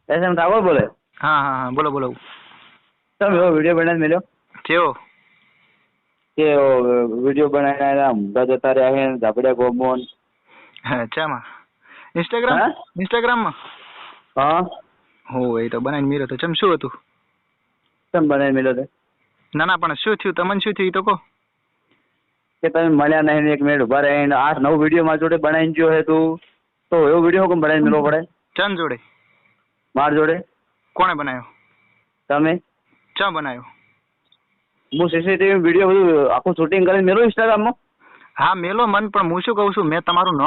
એમ ઠાકોર બોલે? હા હા હા બોલો બોલો. તમે એવો વિડીયો બનાવીને મેલ્યો કેવો? કે વિડીયો બનાવીને ઊંધા જતા રહ્યા છે ધાબડિયા ગોમોન? હા ચામાં ઇન્સ્ટાગ્રામ હા ઇન્સ્ટાગ્રામમાં હા હો એ તો બનાવીને મેળ્યો તો ચમ શું હતું? કેમ બનાવીને મેલ્યો તે? ના ના પણ શું થયું તમને શું થયું એ તો કહો. કે તમે મળ્યા નહીં ને 1 મિનિટ ઉભા રહીને 8-9 વિડીયો મારી જોડે બનાવીને ગયો છે તું, તો એવો વિડીયો કેમ બનાવીને મેળવો પડે ચમ જોડે? માર જોડે? કોણે બનાવ્યો? તમે? ચમ બનાવ્યો? હું સીસીટીવી વિડીયો બધું આખું શૂટિંગ કરીને મેળવું ઇન્સ્ટાગ્રામમાં? હા મેલો મન પણ હું શું કહું છું મેં તમારું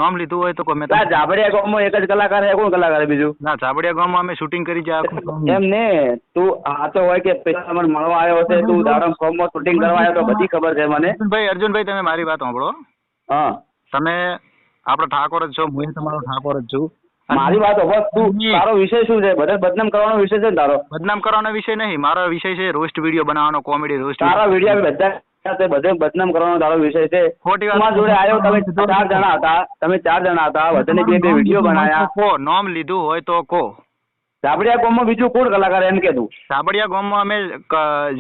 નામ લીધું હોય તો કહો. મેં ઝાબડિયા ગામમાં એક જ કલાકાર છે, કોણ કલાકાર છે બીજું? ના ઝાબડિયા ગામમાં અમે શૂટિંગ કરી જાય એમ ને તું આતો હોય કે પેલા મને મળવા આવ્યો છે, તું દાડમ ગામમાં શૂટિંગ કરવા આવ્યો તો બધી ખબર છે મને. અર્જુનભાઈ તમે મારી વાત સાંભળો. હા તમે આપણો ઠાકોર જ છો, હું તમારો ઠાકોર જ છું. મારી વાત હવે તું તારો વિષય શું છે? બધા બદનામ કરવાનો વિષય છે ને તારો? બદનામ કરવાનો વિષય નહીં, મારો વિષય છે રોસ્ટ વિડીયો બનાવવાનો, કોમેડી રોસ્ટ. તારા વિડીયો બધા બધે બદનામ કરવાનો તારો વિષય છે. ખોટી વાત. તમારા જોડે આવ્યો, તમે 4 જણા હતા, બધાને 2 વિડીયો બનાવ્યા. કો નામ લીધું હોય તો કો. ઝાબડિયા ગામમાં બીજું કોણ કલાકાર એમ કે તું? ઝાબડિયા ગામમાં અમે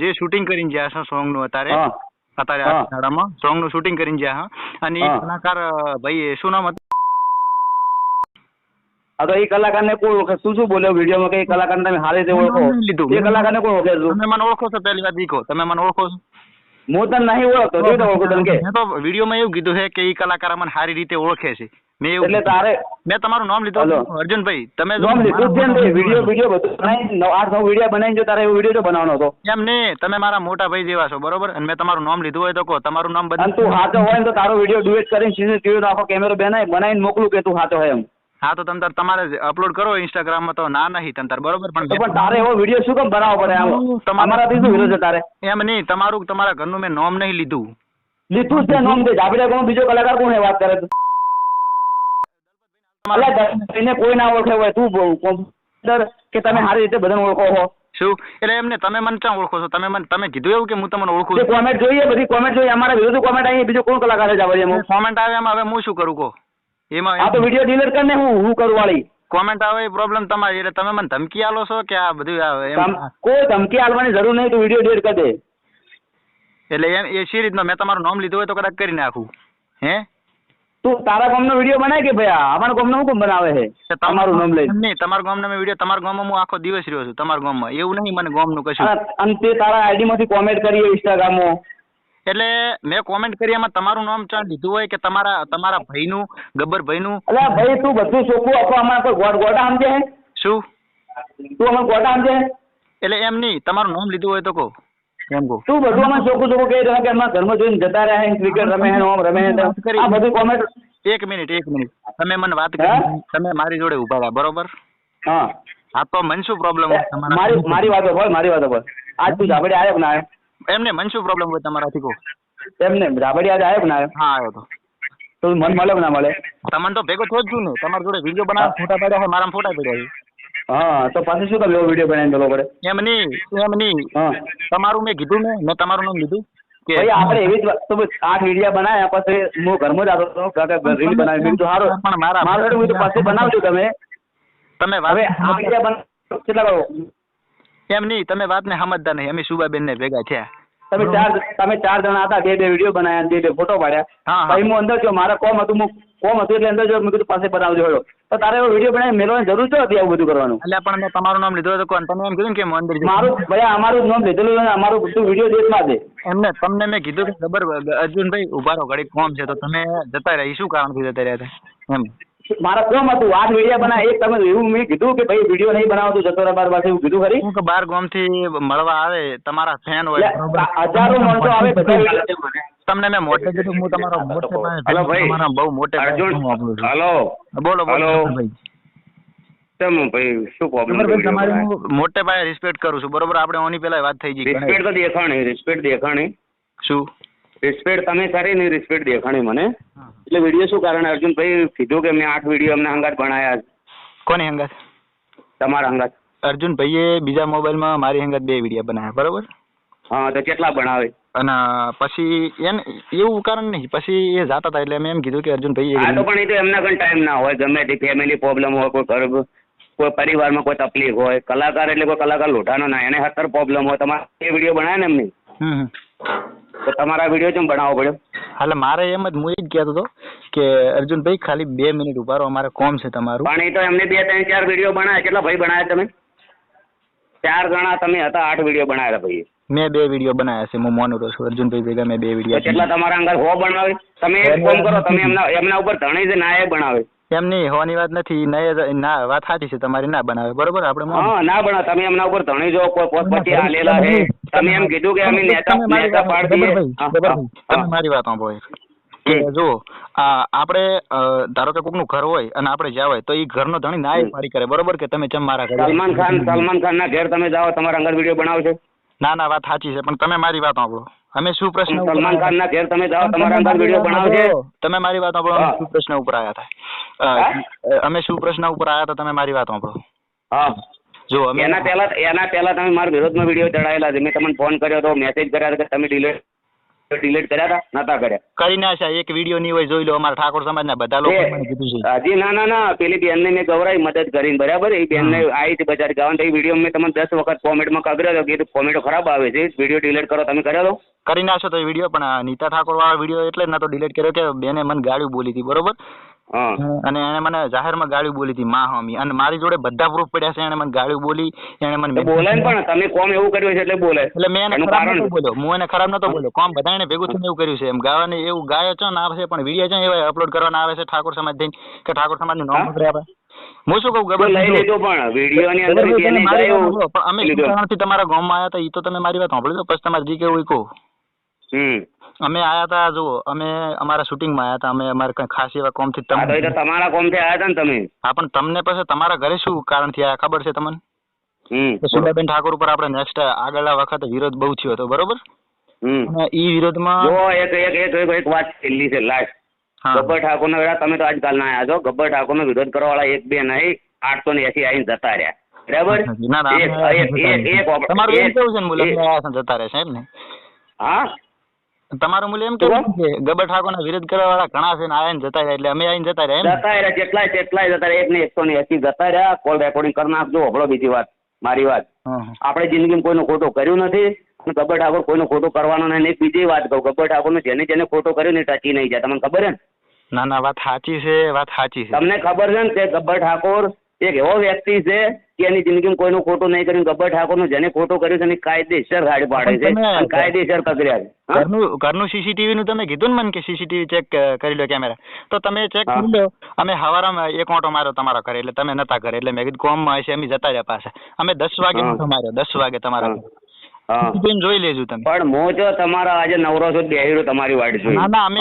જે શૂટિંગ કરીને ગયા છે સોંગ નું અત્યારે સોંગ નું શૂટિંગ કરીને ગયા અને એ કલાકાર ભાઈ શું નામ હતું? હા તો એ કલાકારને કોણ ઓળખે? શું બોલ્યો વિડીયોમાં કે એ કલાકારને તમે હારે રીતે ઓળખો? એ કલાકારને કોણ ઓળખે? તમે મને ઓળખો છો? પહેલી વાત ઈ કહો, તમે મને ઓળખો છો? હું તને નહીં ઓળખતો, કેવી રીતે ઓળખું તને કે? મેં તો વિડીયોમાં એવું કીધું છે કે એ કલાકાર મને સારી રીતે ઓળખે છે. મેં તમારું નામ લીધું અર્જુનભાઈ. તમે નામ લીધું છે ને? વિડીયો બધું બનાવીને 8-9 વિડીયો બનાવીને જો તારે એવો વિડીયો તો બનાવવાનો હતો. એમ નહીં, તમે મારા મોટા ભાઈ જેવા છો બરોબર, અને મેં તમારું નામ લીધું હોય તો કહો. તમારું નામ અને તું સાચો હોય ને તો તારો વિડીયો ડ્યુએટ કરીને સીસીટીવી નો આખો કેમેરો બનાવીને મોકલું કે તું સાચો હોય એમ. હા તો તમે તમારે અપલોડ કરો ઇન્સ્ટાગ્રામમાં, તો ના નહીં તમ બરોબર. પણ તારે એવો વિડીયો શું કેમ બનાવવો પડે? તમારાથી શું વિરોધ છે તારે? એમ નહીં, તમારા ઘરનું મેં નામ નહીં લીધું. લીધું છે નામ. ઝાબડિયા ગામમાં બીજો કલાકાર કોણ વાત કરે? કોઈ ના ઓળખે હોય તું કે તમે સારી રીતે બધાને ઓળખો છો? શું એટલે એમને તમે મને ક્યાં ઓળખો છો? તમે કીધું એવું કે હું તમને ઓળખું છું? કોમેન્ટ જોઈએ, બધી કોમેન્ટ જોઈએ. અમારા વિરુદ્ધ કોમેન્ટ આવી, બીજો કોણ કલાકાર છે ઝાબડિયામાં? કોમેન્ટ આવે એમાં હવે હું શું કરું કહો? એમાં આ તો વિડીયો ડિલીટ કરીને હું કરું વાળી કોમેન્ટ આવે એ પ્રોબ્લેમ તમારી. એટલે તમે મને ધમકી આલો છો કે આ બધું? કોઈ ધમકી આલવાની જરૂર નહીં, તું વિડીયો ડિલીટ કરી દે. એટલે એમ એ સી રીતનો મેં તમારું નામ લીધું હોય તો કદાચ કરી નાખું. હે તું તારા ગામનો વિડીયો બનાય કે ભાઈ અમારા ગામનો શું બનાવે છે? તમારું નામ લઈ નહીં, તમારા ગામનો મેં વિડીયો, તમારા ગામમાં હું આખો દિવસ રહ્યો છું. તમારા ગામમાં એવું નહીં મને ગામનું કશું. અને તે તારા આઈડી માંથી કોમેન્ટ કરી ઇન્સ્ટાગ્રામમાં? એટલે મેં કોમેન્ટ કરી એમાં તમારું નામ ચાલ લીધું હોય કે તમારા ભાઈનું, ગબ્બરભાઈનું? એટલે ભાઈ તું બધું ચોખ્ખું આપો. અમારા કોઈ ગોટા સમજે? શું તું અમારે ગોટા સમજે? એટલે એમ નહીં, તમારું નામ લીધું હોય તો કહો. એમ કહો તું બધું અમે ચોખ્ખું કહી રહ્યો કે અમારા ઘરમાં જોઈને જતા રહ્યા ક્રિકેટ રમે છે આ બધું કોમેન્ટ. એક મિનિટ તમે મને વાત કરી, તમે મારી જોડે ઉભા રહ્યા બરોબર? હા તો મને શું પ્રોબ્લેમ હોય? મારી વાતો બોલ. આજ તું ઝાબડિયા આવ્યો કે ના આવ્યો? એમને મને શું પ્રોબ્લેમ હોય તમારાથી કહો? એમને ઝાબડિયા આવ્યો કે ના આવ્યો? હા આવ્યો તો મન મળે કે ના મળે? તમને તો ભેગો થયો જ છું ને, તમારી જોડે વિડીયો બનાવ ફોટા પડ્યા છે, મારા ફોટા પડ્યા છે. હા તો પછી શું તમે એવો વિડીયો બનાવીને બોલો પડે? એમ નહીં તમારું મેં કીધું ને, મેં તમારું નામ લીધું કે આપણે એવી જ તો 8 વિડીયો બનાવ્યા. પછી હું ઘરમાં જ આવતો હતો રીલ બનાવી સારું, પણ મારા પાસે બનાવજો તમે હવે આ વિડીયો કેટલા કરો? એમ નહીં, તમે વાતને સમજતા નહીં. અમે સુબાબેન ને ભેગા થયા. તમે 4 જણા હતા, 2 વિડીયો બનાવ્યા, 2 ફોટો પાડ્યા. પછી હું અંદર જો મારા કોમ હતું એટલે અંદર જો મેં કીધું પાસે બનાવજો હેડો. તો તારે એવો વિડીયો બનાવી મેળવવાની જરૂર છે હતી આવું બધું કરવાનું? એટલે પણ મેં તમારું નામ લીધું હતું કોણ? તમે એમ કીધું કે હું અંદર મારું ભાઈ અમારું નામ લીધેલું ને અમારું બધું વિડીયો દેશમાં છે. એમને તમને મેં કીધું કે ખબર અર્જુનભાઈ ઉભા રહો ઘડી કોમ છે, તો તમે જતા રહ્યા. શું કારણથી જતા રહ્યા હતા? એમ મારા કોમ હતું 8 વિડીયો બનાવે. એક તમે એવું મેં કીધું કે ભાઈ વિડીયો નહીં બનાવતો જતો રહે બાર પાસે, એવું કીધું ખરી? હું કે 12 ગામથી મળવા આવે તમારા ફેન હોય, હજારો માણસો આવે બધા. તમને મેં મોટે કીધું હું તમારો તમારા બહુ મોટે. હેલો બોલો ભાઈ. ભાઈ શું પ્રોબ્લેમ? તમારી હું મોટે પાયે રિસ્પેક્ટ કરું છું બરોબર. આપણે ઓની પેલા વાત થઈ ગઈ. રિસ્પેક્ટ દેખાણી. શું રિસ્પેક્ટ તમે કરી નહીં? રિસ્પેક્ટ દેખાણી મને. એટલે વિડીયો શું કારણ? અર્જુનભાઈ કીધું કે મેં 8 વિડીયો અમને હંગાત બનાવ્યા. કોની હંગાત? તમારા હંગાત. અર્જુનભાઈએ બીજા મોબાઈલમાં મારી હંગાત 2 વિડીયો બનાવ્યા બરોબર? હા તો કેટલા બનાવે? અને પછી એવું કારણ નહીં, પછી એ જાતા હતા એટલે મેં એમ કીધું કે અર્જુનભાઈ તો પણ એ તો એમના કઈ ટાઈમ ના હોય, ગમે તે ફેમિલી પ્રોબ્લેમ હોય, કોઈ ઘર કોઈ પરિવારમાં કોઈ તકલીફ હોય, કલાકાર એટલે કોઈ કલાકાર લોઢાનો ના, એને 70 પ્રોબ્લેમ હોય, તમારે એ વિડીયો બનાવે ને એમની, તો તમારા વિડીયો કેમ બનાવવો પડ્યો? એટલે મારે એમ જ હું એ જ કહેતો હતો કે અર્જુનભાઈ ખાલી 2 મિનિટ ઉભા રહો, અમારે કોમ છે તમારું. પણ એ તો એમને 2, 3, 4 વિડીયો બનાવ્યા. કેટલા ભાઈ બનાવ્યા તમે? 4 જણા તમે હતા, 8 વિડીયો બનાવ્યા ભાઈ. મેં 2 વિડીયો બનાવ્યા છે, હું માનું છું અર્જુનભાઈ ભેગા મેં 2 વિડીયો. કેટલા તમારા અંગર 100 બનાવે? તમે એક કામ કરો, તમે એમના ઉપર ધણી છે ના એ બનાવે. એમની હોવાની વાત નથી, ના વાત સાચી છે તમારી, ના બનાવે બરોબર. આપણે હા ના બનાવે. તમે એમના ઉપર ધણી જો કોઈ પોતપોતી આલેલા છે, તમે એમ કીધું કે અમે નેતા પાડ દઈએ. તમે મારી વાત સાંભળો કે જો આપણે ધારો કે કોકનું ઘર હોય અને આપણે જ્યાં હોય તો એ ઘરનો ધણી ના એ પાડી કરે બરોબર, કે તમે ચમ મારા ઘરે સલમાન ખાન ના ઘેર તમે જાઓ, તમારા અંગર વિડીયો બનાવશે? ના વાત સાચી છે, પણ તમે મારી વાત સાંભળો. અમે શું પ્રશ્ન, સલમાન ખાન ના ઘેર તમે જાઓ, તમારા અંગર વિડીયો બનાવશે? તમે મારી વાત સાંભળો. અમે શું પ્રશ્ન ઉપર આવ્યા હતા? અમે શું પ્રશ્ન ઉપર આવ્યા હતા? તમે મારી વાત સાંભળો. હા જો એના પહેલા તમે મારા વિરોધમાં વિડીયો ચડાયેલા છે. મેં તમને ફોન કર્યો હતો, મેસેજ કર્યા હતા કે તમે ડિલીટ કર્યા હતા? નતા કર્યા? કરી નાખ્યા. એક વિડીયો નહીં હોય, જોઈ લો. અમારા ઠાકોર સમાજના બધા લોકો મને કીધું છે. હજી ના પેલી બેનને મેં ગવરાઈ મદદ કરીને બરાબર. એ બેનને આવી હતી બજાર ગાવાનું, તો એ વિડીયો મેં તમને 10 વખત કોમેન્ટમાં કગર્યો હતો, કીધું કોમેન્ટો ખરાબ આવે છે, વિડીયો ડિલીટ કરો. તમે કર્યો હતો? કરી નાખશો તો એ વિડીયો. પણ નીતા ઠાકોર વાળા વિડીયો એટલે જ ના તો ડિલીટ કર્યો કે બેને મને ગાળ્યું બોલી હતી બરોબર, અને એને મને જાહેરમાં ગાળ્યું બોલી હતી માં હમી, અને મારી જોડે બધા પ્રૂફ પડ્યા છે. એને મને ગાળ્યું બોલી, એને મને બોલાય. પણ તમે કોમ એવું કર્યું છે એટલે બોલે. એટલે મેં એને ખરાબ નતો બોલ્યો, હું એને ખરાબ નતો બોલ્યો. કોમ બધા એને ભેગું થઈને એવું કર્યું છે. એમ ગાવાની એવું ગાયો છે ને આવે છે, પણ વિડીયો છે એવા અપલોડ કરવાના આવે છે ઠાકોર સમાજ થઈને કે ઠાકોર સમાજનું નામ પકડે આપે. હું શું કહું, ગબર લઈ લીધો પણ વિડીયો ની અંદર અમે તમારા ગામમાં આવ્યા હતા, એ તો તમે મારી વાત સાંભળી લો, પછી તમારે જે કેવું એ કહો. અમે આયા હતા, જુઓ અમે અમારા શૂટિંગમાં આયા હતા, અમે અમારે કઈ ખાસ એવા કોમથી તમારા કોમથી આયા હતા ને તમે. હા પણ તમને પછી તમારા ઘરે શું કારણથી આયા ખબર છે તમને? સુધાબેન ઠાકોર ઉપર આપણે નેક્સ્ટ આગળના વખતે વિરોધ બહુ થયો હતો બરોબર. ઈ વિરોધમાં જો એક વાત છેલ્લી છે લાસ્ટ. ગબ્બર ઠાકોર નો તમે તો આજકાલ ના આયા છો. ગબ્બર ઠાકોર નો વિરોધ કરવા વાળા એક બે નહીં 880 આવીને જતા રહ્યા બરાબર. તમારું એમ કેવું છે ને મુલા જતા રહે સાહેબ ને? હા તમારું મૂલ્ય એમ કેવું છે ગબ્બર ઠાકોર ના વિરોધ કરવા વાળા ઘણા છે ને આયા જતા રહ્યા, એટલે અમે આવીને જતા રહ્યા કેટલાય જતા રહ્યા. 180 જતા રહ્યા. કોલ રેકોર્ડિંગ કરી નાખજો. હબળો બીજી વાત, મારી વાત, આપણે જિંદગીમાં કોઈનું ખોટું કર્યું નથી અને ગબ્બર ઠાકોર કોઈનું ખોટું કરવાનું નહીં. બીજી વાત કહું, ગબ્બર ઠાકોર નું જેને ખોટું કર્યું ને ટકી નહીં જાય. તમને ખબર છે ને? ના વાત સાચી છે, વાત સાચી છે. તમને ખબર છે ને કે ગબ્બર ઠાકોર એક એવો વ્યક્તિ છે કે એની જિંદગીમાં કોઈનું ખોટું નહીં કર્યું. ગબ્બર ઠાકોર નું જેને ખોટું કર્યું છે એની કાયદેસર ગાડી પાડે છે અને કાયદેસર પકડ્યા છે. ઘરનું સીસીટીવી નું તમે કીધું ને મને કે સીસીટીવી ચેક કરી લો કેમેરા, તો તમે ચેક કરી લો. અમે હવારમાં એક ઓટો માર્યો તમારા ઘરે, એટલે તમે નતા ઘરે, એટલે મેં કીધું કોમમાં હશે અમે જતા રહ્યા પાછા. અમે 10 વાગે ઓટો માર્યો, 10 વાગે તમારા જોઈ લેજો તમે. પણ હું જો તમારા આજે નવરો છો બેહીરો તમારી વાડ જોઈ. ના અમે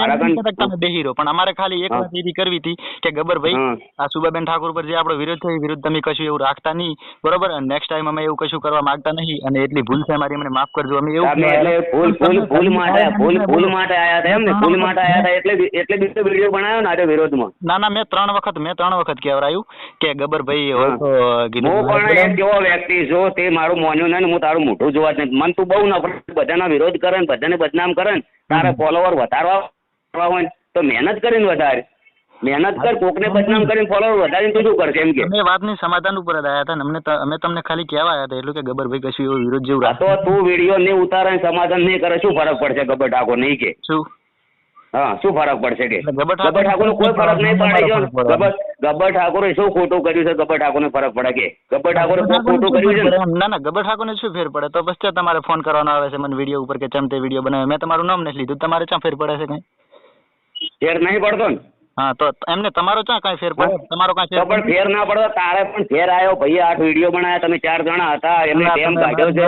તમે બેહીરો, પણ અમારે ખાલી એક વાત એવી કરવી હતી કે ગબ્બર ભાઈ આ સુબાબેન ઠાકોર પર જે આપણો વિરોધ થયો વિરોધ તમે કશું એવું રાખતા નહીં બરોબર, અને નેક્સ્ટ ટાઈમ અમે એવું કશું કરવા માંગતા નહીં, અને એટલી ભૂલ છે અમારી, મને માફ કરજો. અમે એવું ભૂલ માટે આયા હતા એમ ને? ભૂલ માટે આયા હતા એટલે બીજો વિડીયો બનાવ્યો ને આજે વિરોધમાં? ના મેં 3 વખત કહેવરાયું કે ગબ્બર ભાઈ હોય તો કીધું. હું પણ એક જેવો વ્યક્તિ જો તે મારું માન્યું નહીં, હું તારું મોઢું જોવા જ નહીં. મન તું બહુ નફરત, બધાના વિરોધ કરે ને બધાને બદનામ કરે ને, તારે ફોલોવર વધારવા હોય તો મહેનત કરીને વધારે. મહેનત કર, કોકને બદનામ કરીને ફોલોવર વધારીને તું શું કરશે એમ કે? અમે વાતની સમાધાન ઉપર જ આવ્યા હતા. અમે તમને ખાલી કહેવા આવ્યા હતા એટલું કે ગબ્બર ભાઈ કશું એવો વિરોધ જેવું તો તું વિડીયો નહીં ઉતારે સમાધાન નહીં કરે, શું ફરક પડશે ગબ્બર ઠાકોર? નહીં કે શું? હા, શું ફરક પડશે કે? ગબ્બર ઠાકોર કોઈ ફરક નહીં પડે. ગબ્બર ઠાકોરે શું ખોટું કર્યું છે? ગબ્બર ઠાકોર ને ફરક પડે કે? ગબ્બર ઠાકોરે શું ખોટું કર્યું છે? ના ગબ્બર ઠાકોર ને શું ફેર પડે? તો બસ તમારે ફોન કરવાનો આવે છે મને વિડીયો ઉપર કે ચમ તે વિડીયો બનાવ્યો, મેં તમારું નામ નથી લીધું, તમારે ક્યાં ફેર પડે છે કઈ? ફેર નહીં પડતો ને? હા તો એમને તમારો ક્યાં કઈ ફેર પડે? તમારો કઈ પણ ફેર ના પડતો. તારે પણ ફેર આવ્યો ભાઈ. 8 વિડીયો બનાવ્યા, તમે 4 જણા હતા, એમને ટેમ કાઢ્યો છે.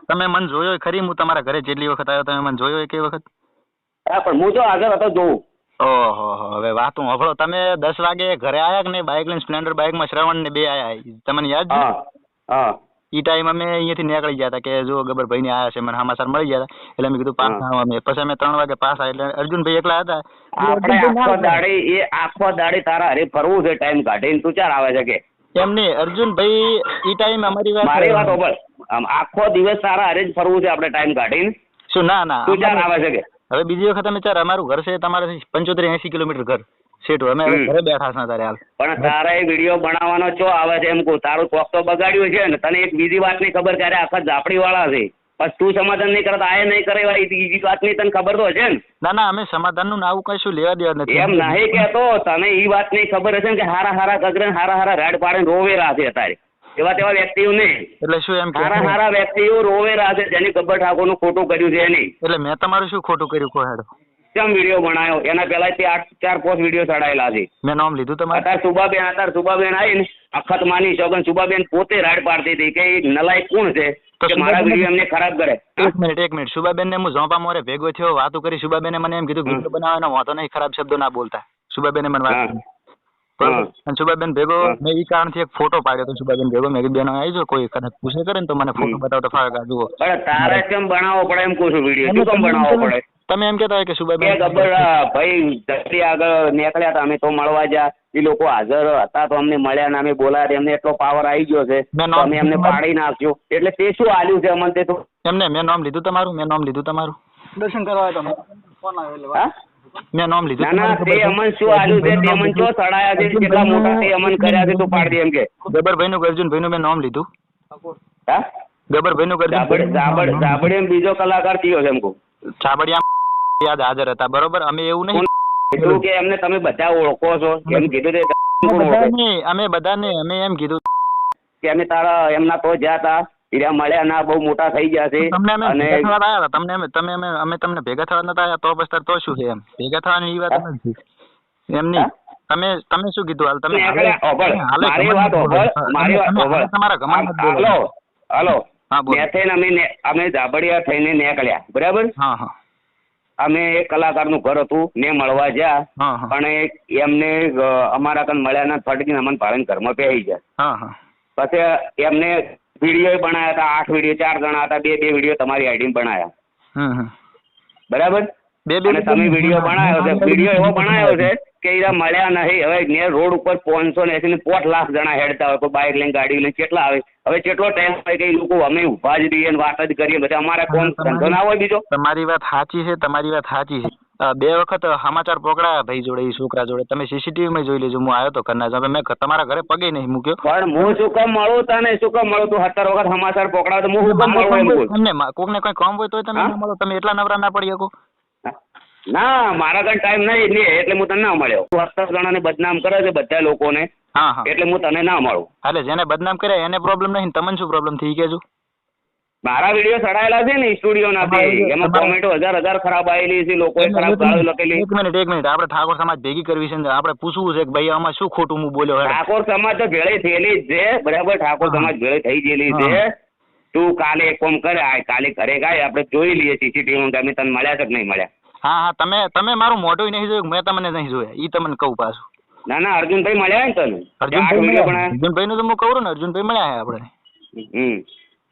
તમે મને જોયો ખરી? હું તમારા ઘરે જેટલી વખત આવ્યો તમે મને જોયો એક વખત? હા પણ હું તો આગળ હતો જોઉં. ઓહો હવે વાત હું હભળો. તમે 10 વાગે ઘરે આયા કે નહીં? બાઇક લઈને સ્પ્લેન્ડર બાઇકમાં શ્રવણ ને 2 આયા, તમને યાદ છે? હા ઈ ટાઈમ અમે અહીંયાથી નીકળી ગયા હતા કે જો ગબ્બર ભાઈ ને આયા છે, મને સમાચાર મળી ગયા હતા, એટલે મેં કીધું પાસ આવો. અમે પછી અમે 3 વાગે પાસ આવ્યા, એટલે અર્જુનભાઈ એકલા હતા. આખો દાડી તારા હરે ફરવું છે ટાઈમ કાઢીને, તું ચાર આવે છે કે? એમ નહીં અર્જુનભાઈ, ઈ ટાઈમ મારી વાત હોભળ. આખો દિવસ તારા હરે જ ફરવું છે આપણે ટાઈમ કાઢીને? શું? ના તું ચાર આવે છે કે? હવે બીજી વખત અમે ચાર, અમારું ઘર છે તમારે 75-80 કિલોમીટર ઘર, સીટ અમે હવે ઘરે બેઠા છે તારે હાલ. પણ તારા એ વિડીયો બનાવવાનો ચો આવે છે એમ કહું, તારું કોક તો બગાડ્યું છે ને. તને એક બીજી વાતની ખબર કે અરે આખા ઝાપડી વાળા છે, બસ તું સમાધાન નહીં કરતા આ નહીં કરે એવી બીજી વાતની તને ખબર તો છે ને. ના અમે સમાધાનનું આવું કશું લેવા દેવા નથી. એમ નહીં કહેતો, તને એ વાતની ખબર હશે ને કે હારા કગરે હારા રાડ પાડીને રોવેરા છે અત્યારે. એવા તેવા વ્યક્તિઓ નહીં. એટલે શું એમ કે હારા વ્યક્તિઓ રોવેરા છે જેની ગબ્બર ઠાકોરનું ખોટું કર્યું છે નહીં. એટલે મેં તમારું શું ખોટું કર્યું કહો હેડો. કેમ વિડીયો બનાવ્યો? એના પહેલા તે 4-5 વિડીયો ચડાયેલા છે. મેં નામ લીધું તમારે? અત્યારે સુબાબેન આવીને અખત માની સોગન સુબાબેન પોતે રાડ પાડતી હતી કે એ નલાયક કોણ છે કે મારા વિડીયો એમને ખરાબ કરે. એક મિનિટ સુબાબેન ને હું ઝોપા મોરે ભેગો થયો, વાતો કરી. સુબાબેને મને એમ કીધું વિડીયો બનાવવાનો વાતો નહીં, ખરાબ શબ્દો ના બોલતા. સુબાબેને મને વાત કરી. અને સુબાબેન ભેગો મેં એ કારણથી એક ફોટો પાડ્યો તો સુબાબેન ભેગો. મેં કીધું બેનો આવી જો કોઈ કદાચ પૂછે કરે ને તો મને ફોટો બતાવો તો ફાવે જુઓ. તારે કેમ બનાવવો પડે એમ કહું છું વિડીયો? શું કેમ બનાવવો પડે? તમે એમ કહેતા હોય કે સુબાબેન ગબ્બર ભાઈ ધરતી આગળ નીકળ્યા હતા અમે તો મળવા જા, એ લોકો હાજર હતા તો અમને મળ્યા ને અમે બોલાયા, એમને એટલો પાવર આવી ગયો છે અમે એમને પાડી નાખ્યો. એટલે તે શું આલ્યું છે અમને? તે તો એમને મેં નામ લીધું તમારું દર્શન કરવા તમે ફોન આવ્યો. મેં નામ લીધું. ના તે અમન શું આલ્યું છે? તે અમન ચો સડાયા છે? કેટલા મોટા તે અમન કર્યા છે? તું પાડી દે એમ કે. ગબ્બરભાઈ નું અર્જુનભાઈ નું મેં નામ લીધું. હા, ગબ્બરભાઈ નું ઝાબડી બીજો કલાકાર કયો છે એમ કહું? છાબડિયા યાદ હાજર હતા બરોબર. અમે એવું નહીં કીધું કે એમને તમે બધા ઓળખો છો એમ કીધું તે અમે બધાને અમે એમ કીધું કે અમે તારા એમના તો જ્યાં હતા હીરા મળ્યા ના બહુ મોટા થઈ ગયા છે. અમે તમને ભેગા થવા નતા આવ્યા તો પછી તો શું છે એમ ભેગા થવાની એ વાત નથી એમ નહીં. તમે શું કીધું હાલ? તમે તમારા ગમન હાલો અમે ઝાબડિયા થઈને નીકળ્યા બરાબર. હા અમે એક કલાકારનું ઘર હતું ને મળવા ગયા, પણ એમને અમારા કન મળ્યા ના ફટકીને અમને ભાડે ઘરમાં પહેરી ગયા. પછી એમને વિડીયો બનાવ્યા હતા 8 વિડીયો, 4 જણા હતા, 2 વિડીયો તમારી આઈડી બનાવ્યા બરાબર. અને તમે વિડીયો બનાવ્યો છે, વિડીયો એવો બનાવ્યો છે કે એ મળ્યા નહીં. હવે ને રોડ ઉપર 580 ને 5 લાખ જણા હેડતા હોય, કોઈ બાઇક લઈને ગાડી લઈને કેટલા આવે. હવે કેટલો ટાઈમ હોય કે લોકો અમે ઉભા જ રહીએ વાત જ કરીએ, બધા અમારા કોણ ધંધો ના હોય બીજો. તમારી વાત સાચી છે. 2 વખત સમાચાર પકડાયા ભાઈ જોડે, એ છોકરા જોડે. તમે સીસીટીવી માં જોઈ લેજો. હું આવ્યો તો કરના મેં તમારા ઘરે પગે નહીં મૂક્યો. પણ હું શું કામ મળું તને? શું કામ મળું? તું 17 વખત સમાચાર પકડાવ તો હું શું કામ મળું? કોકને કોઈ કામ હોય તો તમે ના મળો. તમે એટલા નવરા ના પડી શકો? ના, મારા કઈ ટાઈમ નહીં એટલે હું તને ના મળ્યો. 17 જણાને બદનામ કરે છે બધા લોકોને, એટલે હું તને ના મળું. એટલે જેને બદનામ કર્યા એને પ્રોબ્લેમ નહીં, તમને શું પ્રોબ્લેમ થઈ કેજો? મારા વિડીયો ચડાયેલા છે ને સ્ટુડિયો ના, એમાં કોમેન્ટો 1000 ખરાબ આવેલી છે, લોકોએ ખરાબ ગાળો લખેલી. એક મિનિટ આપણે ઠાકોર સમાજ ભેગી કરવી છે, આપણે પૂછવું છે કે ભાઈ આમાં શું ખોટું હું બોલ્યો? ઠાકોર સમાજ તો ભેળી થયેલી જ છે બરાબર. ઠાકોર સમાજ ભેળી થઈ ગયેલી છે. તું કાલે એક કામ કરે, કાલે ઘરે ગાય આપણે જોઈ લઈએ સીસીટીવી અમે તને મળ્યા છે કે નહીં મળ્યા. હા તમે મારું મોઢું નહીં જોયું, મેં તમને નહીં જોયા, ઈ તમને કહું પાછું. ના અર્જુનભાઈ મળ્યા ને તને? અર્જુનભાઈ નું તો હું કહું ને, અર્જુનભાઈ મળ્યા આપણે.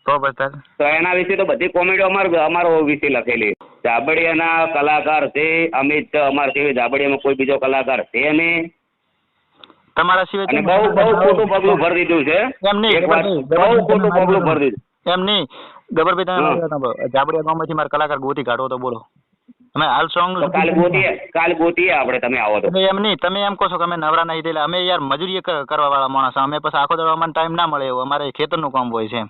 તો એના વિશે તો બધી કોમેડીઓ અમારો વિશે લખેલી. ઝાબડિયાના કલાકાર છે અમિત, અમારા સિવાય ઝાબડિયામાં કોઈ બીજો કલાકાર છે નહીં. તમારા સિવાય બહુ ખોટું પગલું ભરી દીધું છે. એમ નહીં, બહુ ખોટું પગલું ભરી દીધું. એમ નહીં ગબ્બરભાઈ, તમે ઝાબડિયા ગામમાંથી મારા કલાકાર ગોતી કાઢો તો બોલો. અમે હાલ સોંગ કાલ ગોતીએ આપણે, તમે આવો તો. એમ નહીં, તમે એમ કહો છો કે અમે નવરા નહીં થયેલા. અમે યાર મજૂરી કરવા વાળા માણસ, અમે પછી આખો દાડો અમને ટાઈમ ના મળે એવું. અમારે ખેતરનું કામ હોય છે એમ.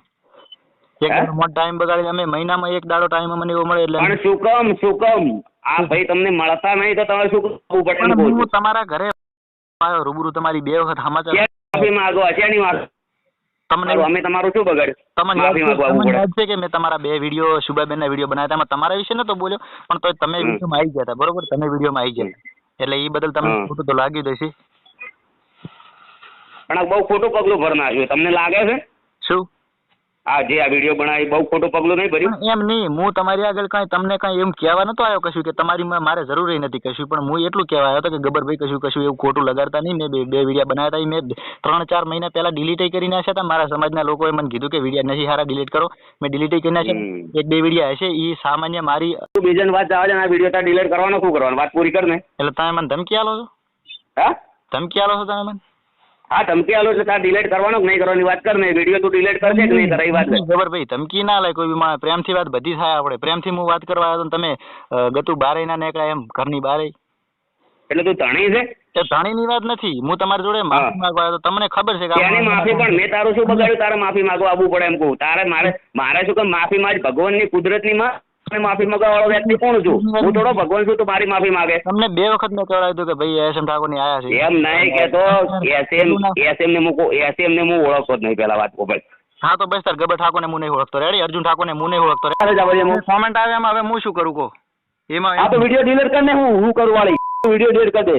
એક મોટો ટાઈમ બગાડી અમે મહિનામાં એક દાડો ટાઈમ અમને એવો મળે એટલે. પણ શું કામ આ ભાઈ તમને મળતા નહીં તો તમારે શું કરવું પડે? હું તમારા ઘરે આવ્યો રૂબરૂ, તમારી 2 વખત સમાચાર માંગો હશે વાત. તમને અમે તમારું શું બગાડ્યું? તમને યાદ છે કે મેં તમારા 2 વિડીયો સુબાબેન ના વિડીયો બનાવ્યા હતા, તમારા વિશે નતો બોલ્યો પણ તો તમે વિડીયોમાં આવી ગયા હતા બરોબર. તમે વિડીયોમાં આવી ગયા એટલે એ બદલ તમને ખોટું તો લાગ્યું હશે. પણ બહુ ખોટું પગલું ભર નાખ્યું તમને લાગે છે? શું આ જે આ વિડીયો બનાવી બહુ ખોટું પગલું નહીં ભર્યું? એમ નહીં, હું તમારી આગળ તમને કઈ એમ કહેવા નતો આવ્યો કશું કે તમારી મારે જરૂર નથી કશું, પણ હું એટલું કહેવા આવ્યો હતો કે ગબ્બરભાઈ કશું એવું ખોટું લગાડતા નહીં. મેં 2 વિડીયો બનાવ્યા હતા, મેં 3-4 મહિના પહેલા ડિલીટ કરી નાખ્યા હતા. મારા સમાજના લોકોએ મને કીધું કે વિડીયો નથી સારા, ડિલીટ કરો. મેં ડિલીટ કરી નાખ્યા. 1-2 વિડીયો હશે એ સામાન્ય મારી. બીજાની વાત આવે છે, આ વિડીયો તાર ડિલીટ કરવાનો શું કરવાનું? વાત પૂરી કર ને. એટલે તમે મને ધમકી આલો છો? હા, ધમકી આલો છો તમે મને? હા, ધમકી આલો એટલે તાર ડિલીટ કરવાનો કે નહીં કરવાની વાત કર ને. વિડીયો તું ડિલીટ કરશે કે નહીં કરે એ વાત કર. ગબ્બરભાઈ ધમકી ના લે, કોઈ બી પ્રેમથી વાત બધી થાય. આપણે પ્રેમથી હું વાત કરવા આવ્યો, તમે ગતું બારે ના નીકળ્યા એમ ઘરની બારે. એટલે તું ધણી છે? એ ધણીની વાત નથી, હું તમારી જોડે માફી માંગવા આવ્યો તો તમને ખબર છે કે ત્યાંની માફી પણ મેં તારું શું બગાડ્યું તારે માફી માંગવા આવવું પડે એમ કહું? તારે મારે શું કે માફી માંગ ભગવાનની કુદરતની માફી માંગવા વાળો વ્યક્તિ કોણ છું? હું થોડો ભગવાન છું તો મારી માફી માંગે? તમને 2 વખત મેં કહેવાયું હતું કે ભાઈ એસએમ ઠાકોરની આયા છે. એમ નહીં કહેતો, એસએમ ને હું ઓળખતો જ નહીં પેલા વાત ભાઈ. હા તો બસ તાર ગબર ઠાકોરને હું નહીં ઓળખતો, રેડી? અર્જુન ઠાકોરને હું નહીં ઓળખતો. કોમેન્ટ આવે એમાં હવે હું શું કરું કહો? એમાં આ તો વિડીયો ડિલીટ કર ને, હું કરું વાળી વિડીયો ડિલીટ કરી દે.